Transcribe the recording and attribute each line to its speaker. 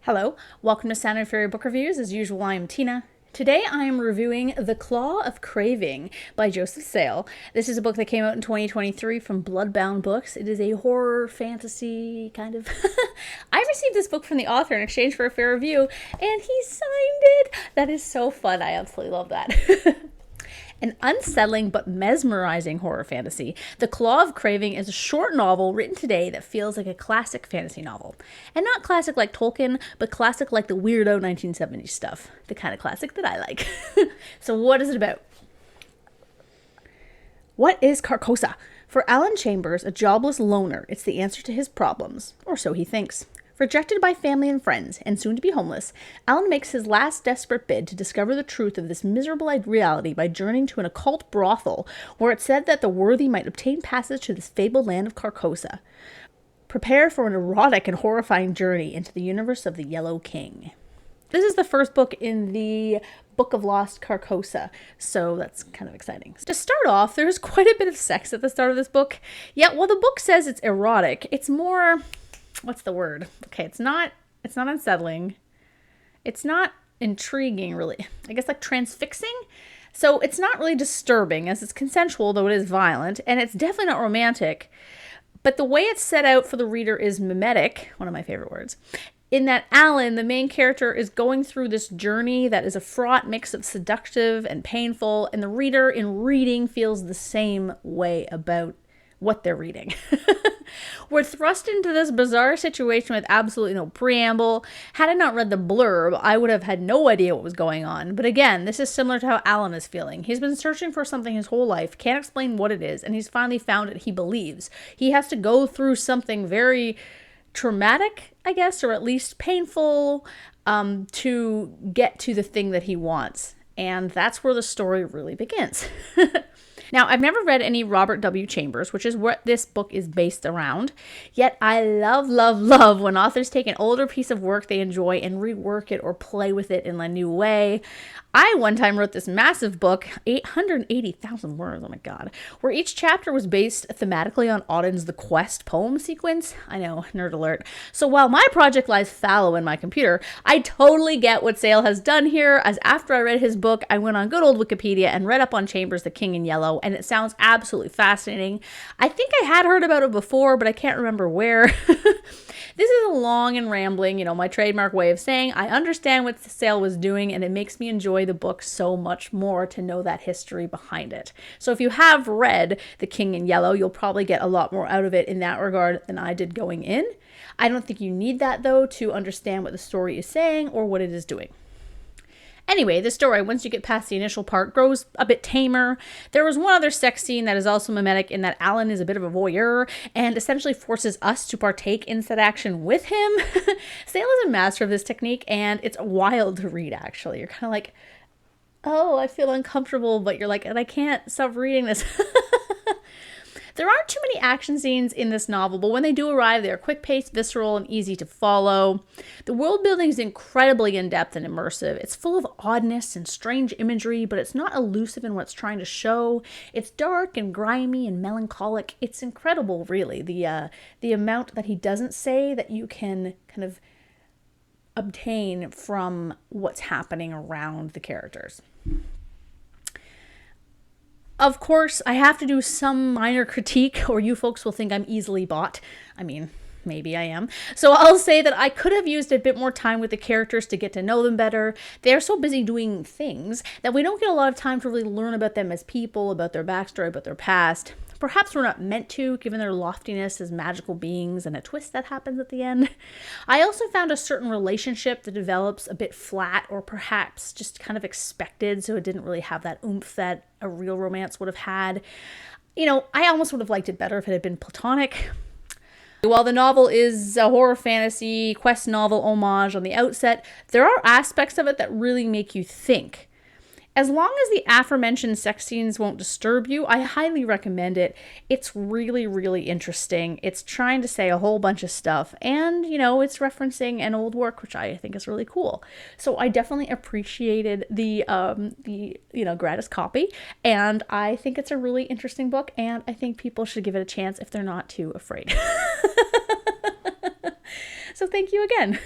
Speaker 1: Hello, welcome to Sound and Fairy Book Reviews. As usual, I am Tina. Today I am reviewing The Claw of Craving by Joseph Sale. This is a book that came out in 2023 from Bloodbound Books. It is a horror fantasy kind of... I received this book from the author in exchange for a fair review, and he signed it. That is so fun. I absolutely love that. An unsettling but mesmerizing horror fantasy, The Claw of Craving is a short novel written today that feels like a classic fantasy novel. And not classic like Tolkien, but classic like the weirdo 1970s stuff. The kind of classic that I like. So what is it about? What is Carcosa? For Alan Chambers, a jobless loner, it's the answer to his problems, or so he thinks. Rejected by family and friends, and soon to be homeless, Alan makes his last desperate bid to discover the truth of this miserable reality by journeying to an occult brothel, where it's said that the worthy might obtain passage to this fabled land of Carcosa. Prepare for an erotic and horrifying journey into the universe of the Yellow King. This is the first book in the Book of Lost Carcosa, so that's kind of exciting. To start off, there's quite a bit of sex at the start of this book. Yet, while the book says it's erotic, it's more... what's the word? Okay, it's not unsettling. It's not intriguing, really. I guess like transfixing. So it's not really disturbing, as it's consensual, though it is violent, and it's definitely not romantic. But the way it's set out for the reader is mimetic, one of my favorite words, in that Alan, the main character, is going through this journey that is a fraught mix of seductive and painful, and the reader in reading feels the same way about what they're reading. We're thrust into this bizarre situation with absolutely no preamble. Had I not read the blurb, I would have had no idea what was going on. But again, this is similar to how Alan is feeling. He's been searching for something his whole life, can't explain what it is, and he's finally found it he believes. He has to go through something very traumatic, I guess, or at least painful, to get to the thing that he wants. And that's where the story really begins. Now, I've never read any Robert W. Chambers, which is what this book is based around. Yet I love when authors take an older piece of work they enjoy and rework it or play with it in a new way. I one time wrote this massive book, 880,000 words, oh my god, where each chapter was based thematically on Auden's The Quest poem sequence. I know, nerd alert. So while my project lies fallow in my computer, I totally get what Sale has done here, as after I read his book, I went on good old Wikipedia and read up on Chambers, The King in Yellow, and it sounds absolutely fascinating. I think I had heard about it before, but I can't remember where. This is a long and rambling, my trademark way of saying I understand what Sale was doing, and it makes me enjoy the book so much more to know that history behind it. So if you have read The King in Yellow, you'll probably get a lot more out of it in that regard than I did going in. I don't think you need that, though, to understand what the story is saying or what it is doing. Anyway, the story, once you get past the initial part, grows a bit tamer. There was one other sex scene that is also mimetic in that Alan is a bit of a voyeur and essentially forces us to partake in said action with him. Sale is a master of this technique, and it's wild to read, actually. You're kind of like, oh, I feel uncomfortable, but you're like, and I can't stop reading this. There aren't too many action scenes in this novel, but when they do arrive, they are quick-paced, visceral, and easy to follow. The world building is incredibly in-depth and immersive. It's full of oddness and strange imagery, but it's not elusive in what it's trying to show. It's dark and grimy and melancholic. It's incredible, really, the amount that he doesn't say that you can kind of obtain from what's happening around the characters. Of course, I have to do some minor critique, or you folks will think I'm easily bought. I mean, maybe I am. So I'll say that I could have used a bit more time with the characters to get to know them better. They're so busy doing things that we don't get a lot of time to really learn about them as people, about their backstory, about their past. Perhaps we're not meant to, given their loftiness as magical beings and a twist that happens at the end. I also found a certain relationship that develops a bit flat, or perhaps just kind of expected, so it didn't really have that oomph that a real romance would have had. I almost would have liked it better if it had been platonic. While the novel is a horror fantasy quest novel homage on the outset, there are aspects of it that really make you think. As long as the aforementioned sex scenes won't disturb you, I highly recommend it. It's really, really interesting. It's trying to say a whole bunch of stuff, and, it's referencing an old work, which I think is really cool. So I definitely appreciated the gratis copy, and I think it's a really interesting book, and I think people should give it a chance if they're not too afraid. So thank you again.